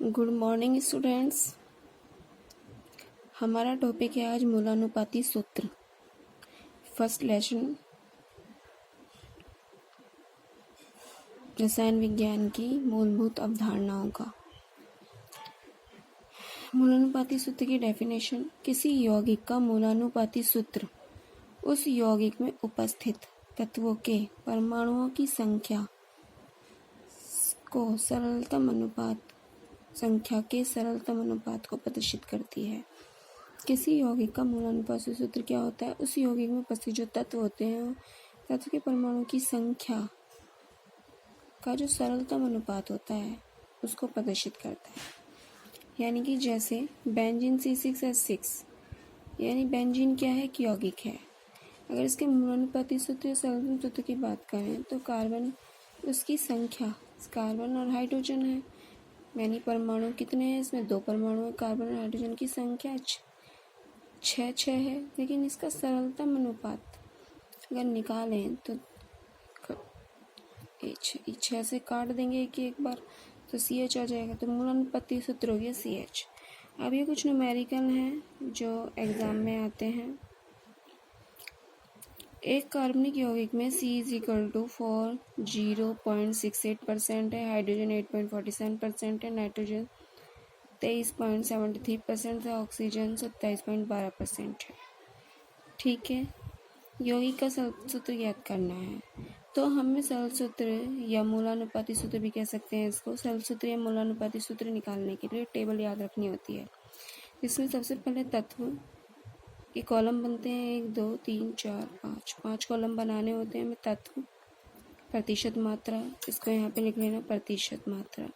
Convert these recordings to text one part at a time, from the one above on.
Good morning students. हमारा topic है आज मूलानुपाती सूत्र, फर्स्ट लेसन रसायन विज्ञान की मूलभूत अवधारणाओं का। मूलानुपाती सूत्र की डेफिनेशन: किसी यौगिक का मूलानुपाती सूत्र उस यौगिक में उपस्थित तत्वों के परमाणुओं की संख्या के सरलतम अनुपात को प्रदर्शित करती है। किसी यौगिक का मूलानुपाती सूत्र क्या होता है? उस यौगिक में उपस्थित जो तत्व होते हैं, तत्व के परमाणुओं की संख्या का जो सरलतम अनुपात होता है उसको प्रदर्शित करता है। यानी कि जैसे बेंजीन C6H6, यानी बेंजीन क्या है? एक यौगिक है। अगर इसके मूलानुपाती सूत्र सरलतम सूत्र की बात करें तो कार्बन, उसकी संख्या, कार्बन और हाइड्रोजन है, यानी परमाणु कितने हैं? इसमें 2 परमाणु है। कार्बन और हाइड्रोजन की संख्या 6 है। लेकिन इसका सरलतम अनुपात अगर निकालें तो 6 से काट देंगे एक बार तो CH आ जाएगा, तो मूलानुपाती सूत्र हो गया CH। अब ये कुछ न्यूमेरिकल हैं जो एग्जाम में आते हैं। एक कार्बनिक यौगिक में C = 0.68% है, हाइड्रोजन 8.47% है, नाइट्रोजन 23.73% है, ऑक्सीजन 27.12% है। ठीक है, यौगिक का सरल सूत्र ज्ञात करना है। तो हमें सरल सूत्र या मूलानुपाती सूत्र भी कह सकते हैं इसको। सरल सूत्र या मूलानुपाती सूत्र निकालने के लिए टेबल याद रखनी होती है, जिसमें सबसे पहले तत्व के कॉलम बनते हैं 1 2 3 4 5 कॉलम बनाने होते हैं हमें। तत्व, प्रतिशत मात्रा, इसको यहाँ पे लिख लेना प्रतिशत मात्रा,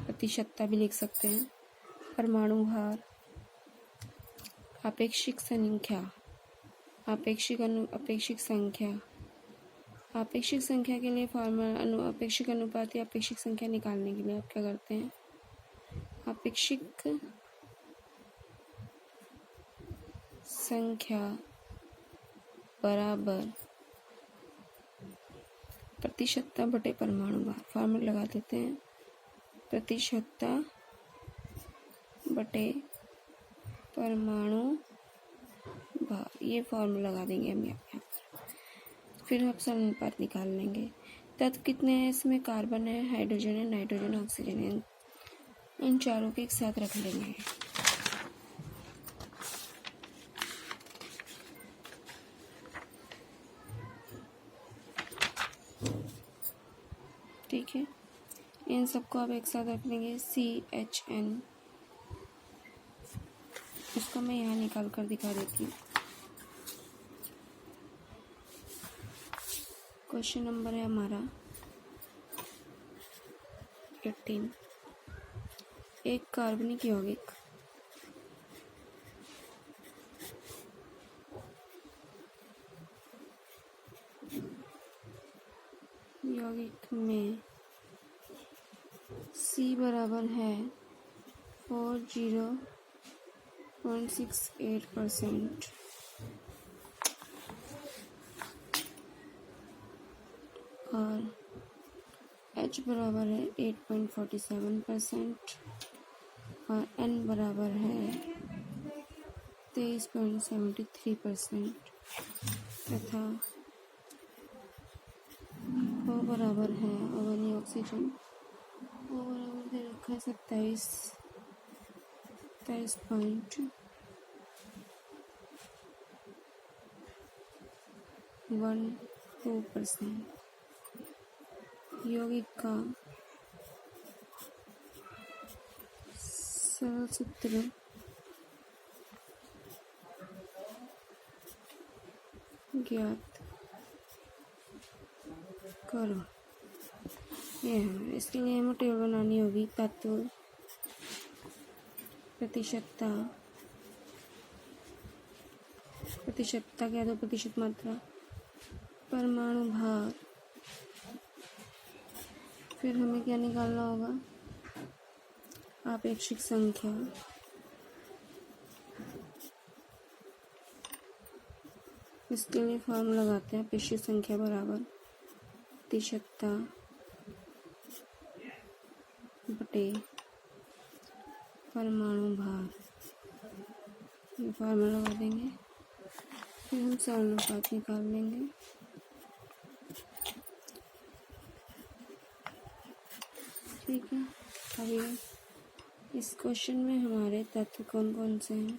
प्रतिशतता भी लिख सकते हैं, परमाणु भार, आपेक्षिक संख्या, अपेक्षिक संख्या। आपेक्षिक संख्या के लिए फॉर्मूला, अपेक्षिक अनुपात या अपेक्षिक संख्या निकालने के लिए आप क्या करते हैं? अपेक्षिक संख्या बराबर प्रतिशतता बटे परमाणु भार। फॉर्मूला लगा देते हैं, प्रतिशतता बटे परमाणु भार। ये फॉर्मूला लगा देंगे हम यहाँ पर। फिर हम सरल अनुपात निकाल लेंगे। तत्व कितने हैं इसमें? कार्बन है, हाइड्रोजन है, नाइट्रोजन, ऑक्सीजन है। इन चारों को एक साथ रख लेंगे। ठीक है, इन सबको आप एक साथ रख लेंगे। CHN, इसको मैं यहाँ निकाल कर दिखा देती हूँ। क्वेश्चन नंबर है हमारा 18। एक कार्बनिक यौगिक में C बराबर है 40.68% और H बराबर है 8.47% और N बराबर है 23.73% तथा O बराबर है, यानी ऑक्सीजन, O बराबर दे रखा है 27.12%। यौगिक का सरल सूत्र ज्ञात करो। ये है, इसके लिए हमें टेबल बनानी होगी। तत्व, प्रतिशतता क्या दो, प्रतिशत मात्रा, परमाणु भार, फिर हमें क्या निकालना होगा? आपेक्षिक संख्या, इसके लिए फॉर्मूला लगाते हैं। अपेक्षिक संख्या बराबर प्रतिशतता बटे परमाणु भार, ये फार्मूला लगा देंगे। फिर हम समानुपात निकाल लेंगे। ठीक है, अभी इस क्वेश्चन में हमारे तत्व कौन कौन से हैं?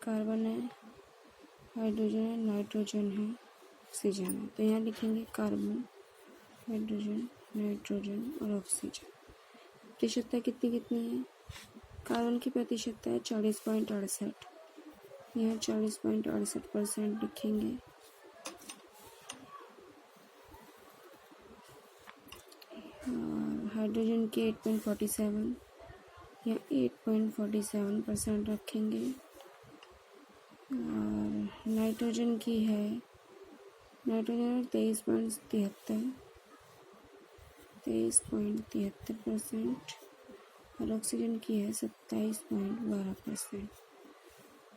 कार्बन है, हाइड्रोजन है, नाइट्रोजन है, ऑक्सीजन है। तो यहाँ लिखेंगे कार्बन, हाइड्रोजन, नाइट्रोजन और ऑक्सीजन। प्रतिशतता कितनी कितनी है? कार्बन की प्रतिशतता है 40.68, यहाँ 40.68% लिखेंगे। और हाइड्रोजन की 8.47, यहाँ 8.47% रखेंगे। और नाइट्रोजन की है 23.73% और ऑक्सीजन की है 27.12%।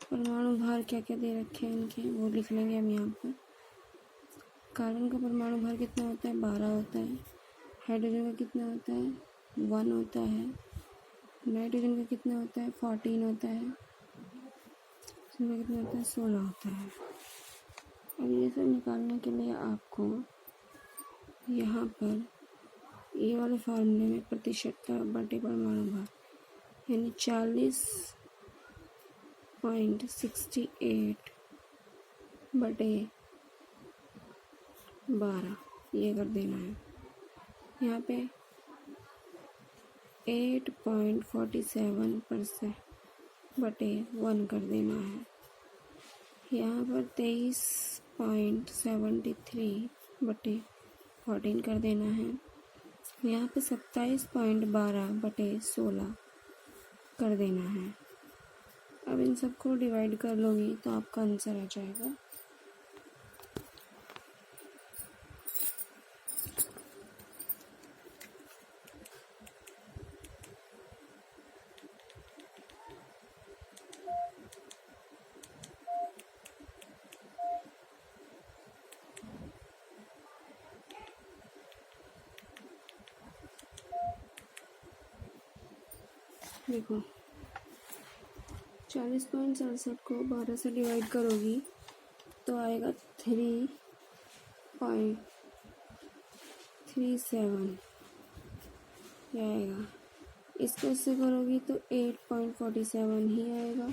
परमाणु भार क्या क्या दे रखे हैं इनके, वो लिख लेंगे हम यहाँ पर। कार्बन का परमाणु भार कितना होता है? 12 होता है। हाइड्रोजन का कितना होता है? 1 होता है। नाइट्रोजन का कितना होता है? 14 होता है। ऑक्सीजन का कितना होता है? 16 होता है। अब ये सब निकालने के लिए आपको यहाँ पर ये वाले फार्मूले में प्रतिशतता बटे परमाणु भार यानी 40.68 बटे 12 ये कर देना है। यहाँ पे 8.47% बटे 1 कर देना है। यहाँ पर 23.73 बटे 14 कर देना है। यहाँ पे 27.12 बटे 16 कर देना है। अब इन सबको डिवाइड कर लोगी तो आपका आंसर आ जाएगा। देखो 40.67 को 12 से डिवाइड करोगी तो आएगा 3.37 ये आएगा। इसको इससे करोगी तो 8.47 ही आएगा।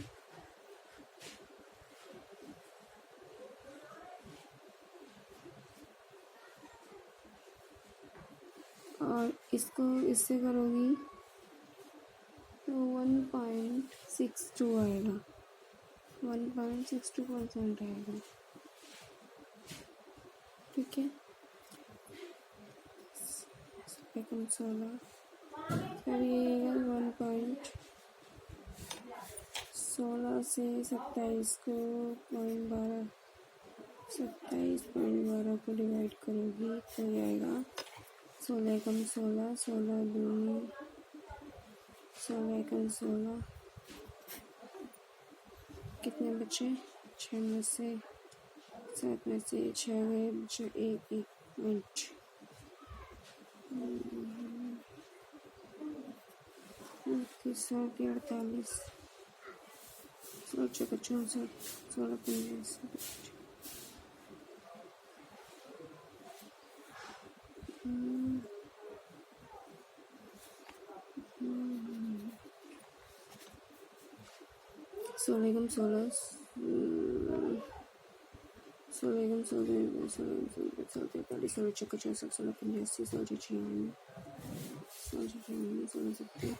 और इसको इससे करोगी तो 1.62 आएगा, 1.62% आएगा। ठीक है, कम 16 अब ये 1.16 से 27 को 27.12 को डिवाइड करोगी तो ये आएगा 16 कम 16, 16 दूनी 16 कम 16, कितने बचे? 6 में से 7 में से 6 गए, बचे 1 मिनट। 38, 48, 64, 64, 16, 15, 16 कम 16, 16 कम 16, 16 43, 16 चौका 64, 16 85, 16 96, 16 96, 16 70,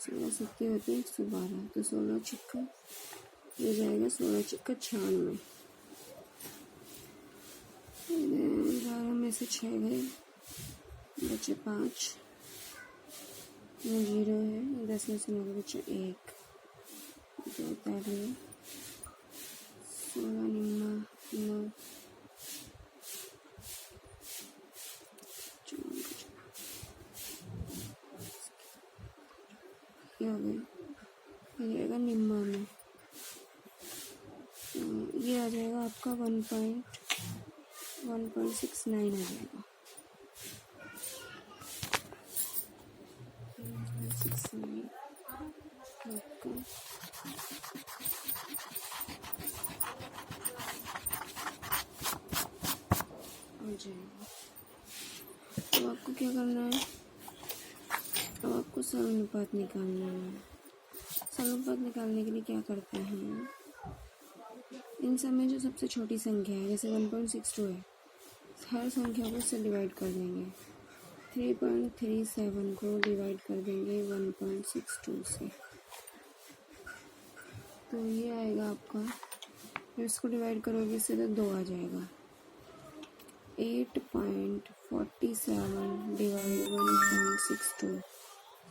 16 70 होते हैं 112, तो 16 छिक्का ये जाएगा 16 छिक्का 96। 12 में से 6 गए, बचे 5, 0 है, 10 में से 9 बचे 1, 42, 16 निम्मा 9, ये हो गया, ये आएगा निम्मा में। ये आ जाएगा आपका 1.69 आ जाएगा। 1.69 आपका आ जाएगा। तो आपको क्या करना है, अब आपको सरल अनुपात निकालना है। सरल अनुपात निकालने के लिए क्या करते हैं, इन सब में जो सबसे छोटी संख्या है, जैसे 1.62 है, हर संख्या को इससे डिवाइड कर देंगे। 3.37 को डिवाइड कर देंगे 1.62 से, तो ये आएगा आपका, फिर इसको डिवाइड करोगे इससे तो 2 आ जाएगा। 8.47 डिवाइड 1.62,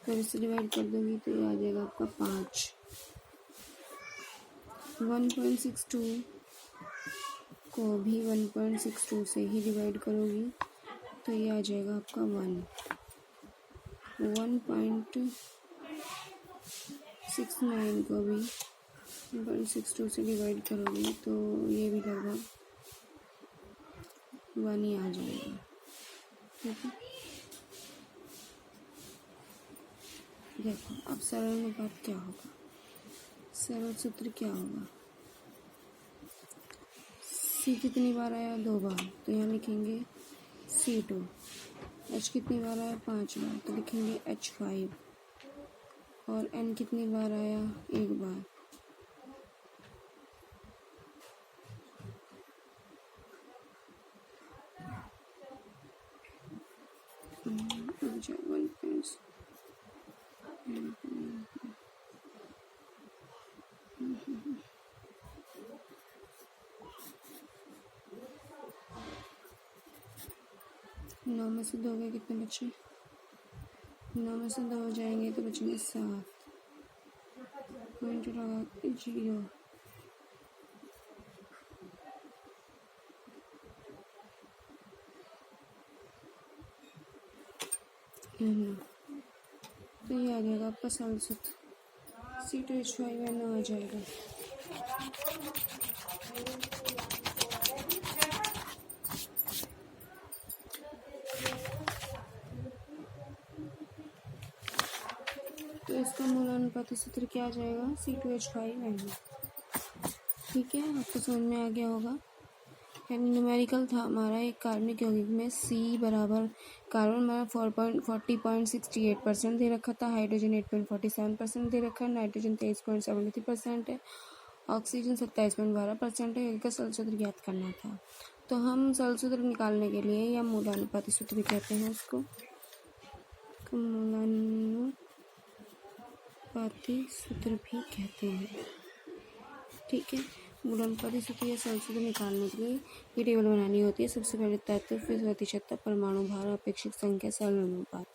फिर इससे डिवाइड कर दोगी तो ये आ जाएगा आपका 5। 1.62 को भी 1.62 से ही डिवाइड करोगी तो ये आ जाएगा आपका 1। 1.69 को भी 1.62 से डिवाइड करोगी तो ये भी लगभग 1 ही आ जाएगा। ठीक है, देखो अब सरल अनुपात क्या होगा, सरल सूत्र क्या होगा। C कितनी बार आया, 2 बार, तो यहाँ लिखेंगे C2। H कितनी बार आया, 5 बार, तो लिखेंगे H5। और N कितनी बार आया, 1 बार, नौ में से 2 गए, कितने बचे, 9 में से 2 हो जाएंगे तो बचेंगे 7। पॉइंट लगा 0। तो ये आ जाएगा आपका सरल सूत्र, C2H5N आ जाएगा। तो इसका मूलानुपाती सूत्र क्या आ जाएगा, C2H5N। ठीक है, आपको समझ में आ गया होगा। यानी न्यूमेरिकल था हमारा एक कार्बनिक यौगिक में C बराबर, कार्बन हमारा 40.68% दे रखा था, हाइड्रोजन 8.47% दे रखा है, नाइट्रोजन 23.73% है, ऑक्सीजन 27.12% है। यौगिक का सरल सूत्र ज्ञात करना था। तो हम सरल सूत्र निकालने के लिए, या मूलानुपाती सूत्र भी कहते हैं उसको, मूलानुपाती सूत्र भी कहते हैं। ठीक है, मूलानुपाती सूत्र या सरल सूत्र निकालने के लिए ये टेबल बनानी होती है। सबसे पहले तत्व, फिर प्रतिशतता, परमाणु भार, अपेक्षित संख्या, सरल अनुपात।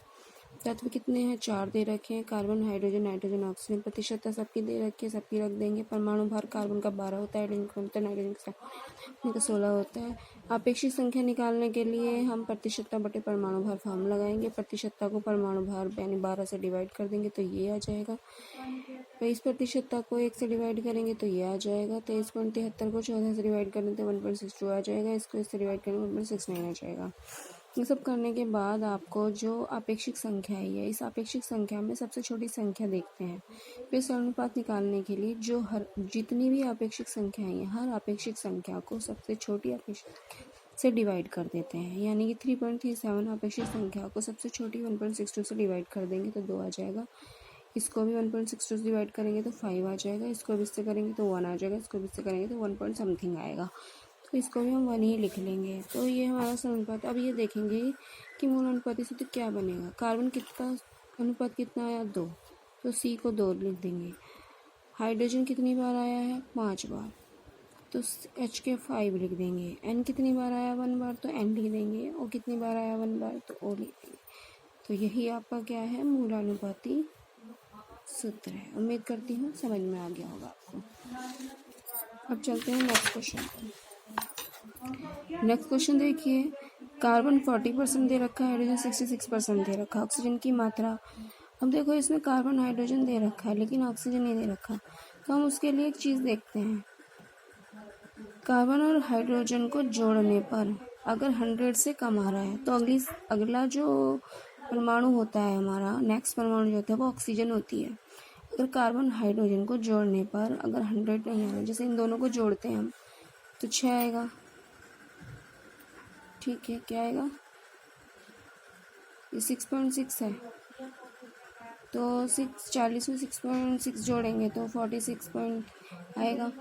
तत्व कितने हैं, 4 दे रखे हैं, कार्बन, हाइड्रोजन, नाइट्रोजन, ऑक्सीजन। प्रतिशतता सबकी दे रखी है, सबकी रख देंगे। परमाणु भार कार्बन का 12 होता है, हाइड्रोजन का नाइट्रोजन का 16 होता है। अपेक्षित संख्या निकालने के लिए हम प्रतिशतता बटे परमाणु भार फॉर्म लगाएंगे। प्रतिशतता को परमाणु भार यानी 12 से डिवाइड कर देंगे तो ये आ जाएगा। 23% को 1 से डिवाइड करेंगे तो ये आ जाएगा। 23.73 को 14 से डिवाइड करेंगे तो 1.62 आ जाएगा। इसको इससे डिवाइड करेंगे 1.69 आ जाएगा। ये सब करने के बाद आपको जो अपेक्षित संख्या है, इस अपेक्षित संख्या में सबसे छोटी संख्या देखते हैं। फिर सरल अनुपात निकालने के लिए जो जितनी भी अपेक्षित संख्या है, हर अपेक्षित संख्या को सबसे छोटी अपेक्षित से डिवाइड कर देते हैं। यानी कि 3.37 अपेक्षित संख्या को सबसे छोटी 1.62 से डिवाइड कर देंगे तो 2 आ जाएगा। इसको भी 1.62 से डिवाइड करेंगे तो 5 आ जाएगा। इसको भी इससे करेंगे तो 1 आ जाएगा। इसको भी इससे करेंगे तो 1 पॉइंट समथिंग आएगा। तो इसको भी हम 1 ही लिख लेंगे। तो ये हमारा सरल अनुपात। अब ये देखेंगे कि मूल अनुपाती सूत्र क्या बनेगा। कार्बन कितना अनुपात कितना आया, 2, तो C को 2 लिख देंगे। हाइड्रोजन कितनी बार आया है, 5 बार, तो H के 5 लिख देंगे। N कितनी बार आया, 1 बार, तो N लिख देंगे। O कितनी बार आया, 1 बार, तो O लिख देंगे। तो यही आपका क्या है, मूलानुपाती सूत्र है। उम्मीद करती हूँ समझ में आ गया होगा आपको। अब चलते हैं नेक्स्ट क्वेश्चन पर। नेक्स्ट क्वेश्चन देखिए, कार्बन 40% दे रखा है, हाइड्रोजन 66% दे रखा है। ऑक्सीजन की मात्रा, अब देखो इसमें कार्बन हाइड्रोजन दे रखा है लेकिन ऑक्सीजन नहीं दे रखा, तो हम उसके लिए एक चीज़ देखते हैं। कार्बन और हाइड्रोजन को जोड़ने पर अगर 100 से कम आ रहा है तो अगला जो परमाणु होता है हमारा, नेक्स्ट परमाणु जो होता है वो ऑक्सीजन होती है। अगर कार्बन हाइड्रोजन को जोड़ने पर अगर 100 नहीं आ रहा, जैसे इन दोनों को जोड़ते हैं हम तो 6 आएगा। ठीक है, क्या आएगा? ये 6.6 है तो 40 में 6.6 जोड़ेंगे तो 46 पॉइंट आएगा।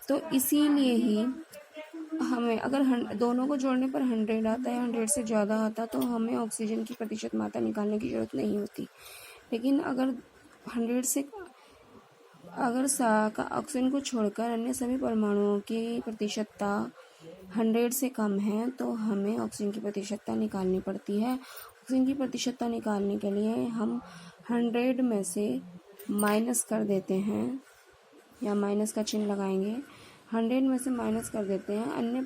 तो इसीलिए ही हमें अगर दोनों को जोड़ने पर 100 आता है, 100 से ज़्यादा आता तो हमें ऑक्सीजन की प्रतिशत मात्रा निकालने की ज़रूरत नहीं होती। लेकिन अगर 100 से ऑक्सीजन को छोड़कर अन्य सभी परमाणुओं की प्रतिशतता 100 से कम है तो हमें ऑक्सीजन की प्रतिशतता निकालनी पड़ती है। ऑक्सीजन की प्रतिशतता निकालने के लिए हम 100 में से माइनस कर देते हैं, या माइनस का चिन्ह लगाएंगे। 100 में से माइनस कर देते हैं अन्य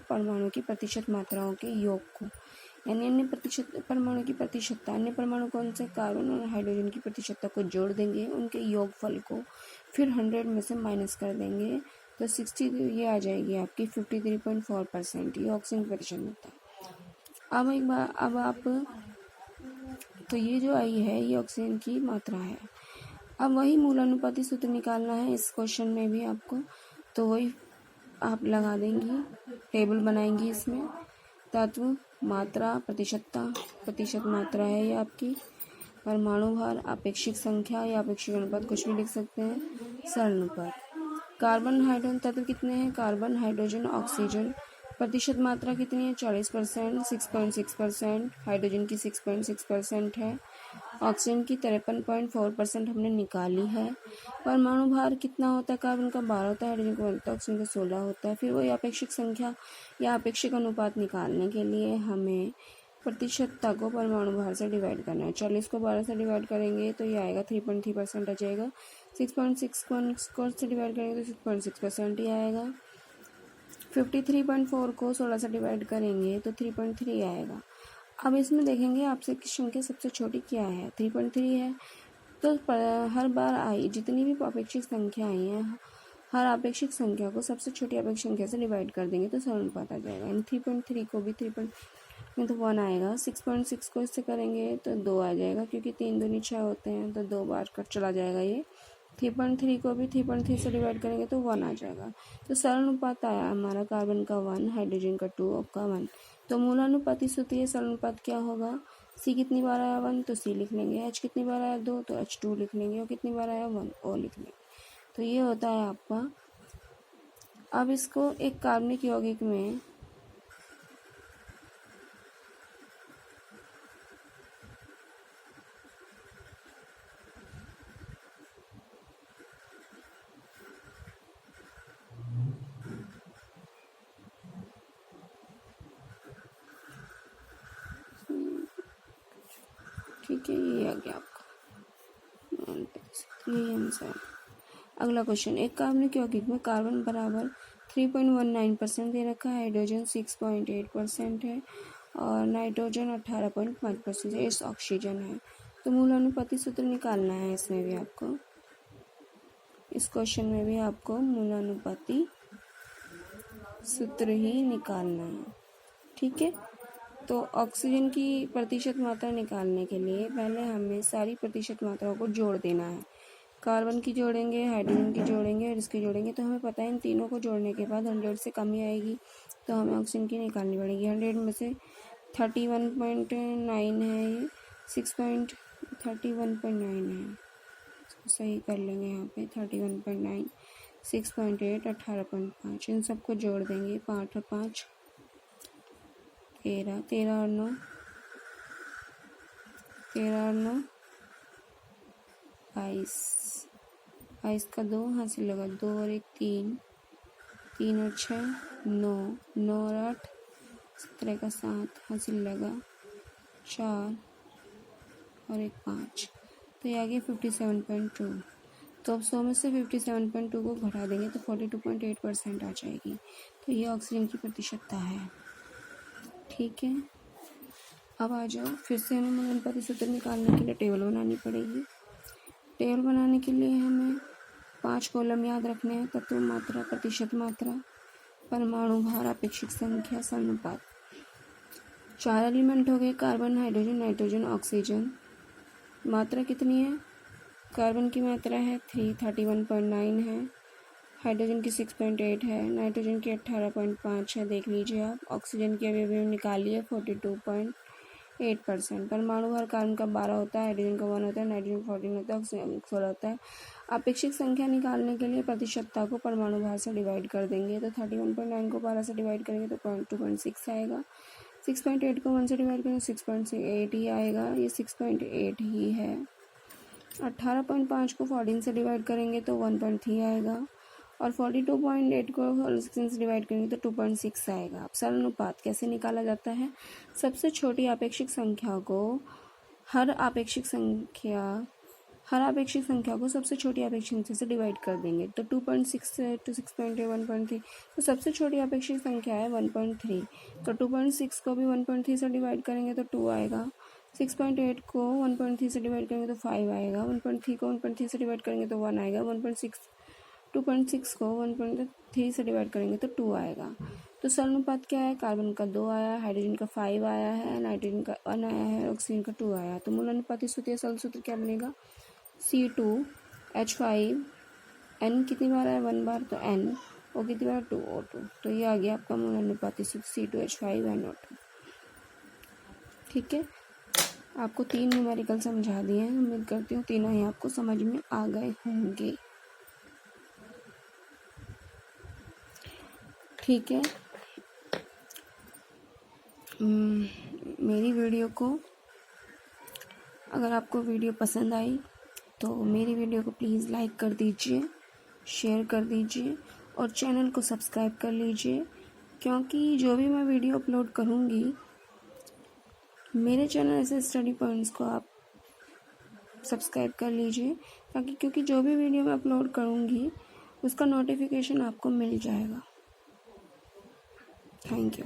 परमाणु की प्रतिशत मात्राओं के योग को, यानी अन्य परमाणु की प्रतिशतता, अन्य परमाणु कौन से, कार्बन और हाइड्रोजन की प्रतिशतता को जोड़ देंगे, उनके योगफल को, फिर 100 में से माइनस कर देंगे तो 60 ये आ जाएगी आपकी 53.4%। ये ऑक्सीजन की प्रतिशत मात्रा। अब आप तो ये जो आई है ये ऑक्सीजन की मात्रा है। अब वही मूलानुपाती सूत्र निकालना है इस क्वेश्चन में भी आपको, तो वही आप लगा देंगी, टेबल बनाएंगी। इसमें तत्व, मात्रा, प्रतिशत मात्रा है ये आपकी, परमाणु भार, आपेक्षिक संख्या या आपेक्षिक अनुपात, कुछ भी लिख सकते हैं, सरलानुपात। कार्बन हाइड्रोजन तत्व कितने हैं? Carbon, hydrogen, oxygen. प्रतिशत मात्रा कितनी है? 40%, 6.6%। हाइड्रोजन की 6.6% है। ऑक्सीजन की 53.4% हमने निकाली है। परमाणु भार कितना होता है? कार्बन का 12 होता है, हाइड्रोजन का 12 होता है, ऑक्सीजन का 16 होता है। फिर वही आपेक्षिक संख्या या आपेक्षिक अनुपात निकालने के लिए हमें प्रतिशतता को परमाणु भार से डिवाइड करना है। 40 को 12 से डिवाइड करेंगे तो ये आएगा 3.3% आ जाएगा। 6.6 को से डिवाइड करेंगे तो 6.6% ही आएगा। 53.4 को 16 से डिवाइड करेंगे तो 3.3 आएगा। अब इसमें देखेंगे आपसे कि संख्या सबसे छोटी क्या है, 3.3 है। तो हर बार आई जितनी भी अपेक्षिक संख्या आई है, हर आपेक्षिक संख्या को सबसे छोटी आपेक्षिक संख्या से डिवाइड कर देंगे तो सरलानुपात आ जाएगा। यानी 3.3 को भी 3 में तो 1 आएगा। 6.6 को इससे करेंगे तो 2 आ जाएगा, क्योंकि 3 दूनी 6 होते हैं तो 2 बार कट चला जाएगा ये। 3.3 को भी 3.3 से डिवाइड करेंगे तो 1 आ जाएगा। तो सरलानुपात आया हमारा कार्बन का 1, हाइड्रोजन का 2, का 1। तो मूलानुपाती सूत्र ये सरलानुपात क्या होगा? सी कितनी बार आया 1 तो सी लिख लेंगे, एच कितनी बार आया 2 तो H2 लिख लेंगे, और कितनी बार आया 1 ओ लिख लेंगे। तो ये होता है आपका। अब इसको एक कार्बनिक यौगिक में ठीक है, ये आ गया आपका, यही आंसर। अगला क्वेश्चन, एक कार्बनिक यौगिक में कार्बन बराबर 3.19% दे रखा है, हाइड्रोजन 6.8% है और नाइट्रोजन 18.5% है, इस ऑक्सीजन है। तो मूलानुपाती सूत्र निकालना है। इसमें भी आपको, इस क्वेश्चन में भी आपको मूलानुपाती सूत्र ही निकालना है। ठीक है, तो ऑक्सीजन की प्रतिशत मात्रा निकालने के लिए पहले हमें सारी प्रतिशत मात्राओं को जोड़ देना है। कार्बन की जोड़ेंगे, हाइड्रोजन की जोड़ेंगे और इसकी जोड़ेंगे। तो हमें पता है इन तीनों को जोड़ने के बाद 100 से कम ही आएगी, तो हमें ऑक्सीजन की निकालनी पड़ेगी। 100 में से 31.9 है, ये 31.9 है, सही कर लेंगे यहाँ पे। 31.9, 6.8, 18.5, इन सबको जोड़ देंगे। 5 और 5 13, 13 और 9 22, 22 का 2 हासिल लगा, 2 और 1 3, 3 और 6 9, 9 और 8 17 का 7 हासिल लगा, 4 और 1 5, तो ये आ गया 57.2। तो अब 100 में से 57.2 को घटा देंगे तो 42.8% आ जाएगी। तो ये ऑक्सीजन की प्रतिशतता है। ठीक है, अब आ जाओ, फिर से हमें मूलानुपाती सूत्र निकालने के लिए टेबल बनानी पड़ेगी। टेबल बनाने के लिए हमें 5 कॉलम याद रखने हैं, तत्व, मात्रा, प्रतिशत मात्रा, परमाणु भार, अपेक्षित संख्या, समानुपात। 4 एलिमेंट हो गए, कार्बन, हाइड्रोजन, नाइट्रोजन, ऑक्सीजन। मात्रा कितनी है? कार्बन की मात्रा है 31.9 है, हाइड्रोजन की 6.8 है, नाइट्रोजन की 18.5 है, देख लीजिए आप। ऑक्सीजन की अभी हमने निकाली है 42.8%। परमाणु भार कार्बन का 12 होता है, हाइड्रोजन का 1 होता है, नाइट्रोजन का 14 होता है, ऑक्सीजन 16 होता है। अपेक्षित संख्या निकालने के लिए प्रतिशतता को परमाणु भार से डिवाइड कर देंगे, तो 31.9 को 12 से डिवाइड करेंगे तो 2.6 आएगा। 6.8 को 1 से डिवाइड करेंगे तो 6.8 ही आएगा, ये 6.8 ही है। 18.5 को 14 से डिवाइड करेंगे तो 1.3 आएगा, और 42.8 को 16 से डिवाइड करेंगे तो 2.6 आएगा। अब समानुपात कैसे निकाला जाता है? सबसे छोटी आपेक्षिक संख्या को हर आपेक्षिक संख्या को सबसे छोटी आपेक्षिक संख्या से डिवाइड कर देंगे, तो 2.6 to 6.8 1.3, तो सबसे छोटी आपेक्षिक संख्या है 1.3, तो 2.6 को भी 1.3 से डिवाइड करेंगे तो 2 आएगा। 6.8 को 1.3 से डिवाइड करेंगे तो 5 आएगा, 1.3 को 1.3 से डिवाइड करेंगे तो 1 आएगा, 2.6 को 1.3 से डिवाइड करेंगे तो 2 आएगा। तो समानुपात क्या है? कार्बन का 2 आया, हाइड्रोजन का 5 आया है, नाइट्रोजन का 1 आया है, ऑक्सीजन का 2 आया। तो मूल अनुपाती सूत्र या सरल सूत्र क्या बनेगा? C2H5, N कितनी बार है? 1 बार, तो N, O कितनी बार? 2O2। तो ये आ गया आपका मूल अनुपाती सूत्र C2H5NO2। ठीक है, आपको 3 न्यूमेरिकल समझा दिए हैं, उम्मीद करती हूँ तीनों ही आपको समझ में आ गए होंगे। ठीक है, मेरी वीडियो को, अगर आपको वीडियो पसंद आई तो मेरी वीडियो को प्लीज़ लाइक कर दीजिए, शेयर कर दीजिए और चैनल को सब्सक्राइब कर लीजिए, क्योंकि जो भी मैं वीडियो अपलोड करूँगी मेरे चैनल ऐसे स्टडी पॉइंट्स को आप सब्सक्राइब कर लीजिए, क्योंकि जो भी वीडियो मैं अपलोड करूँगी उसका नोटिफिकेशन आपको मिल जाएगा। Thank you.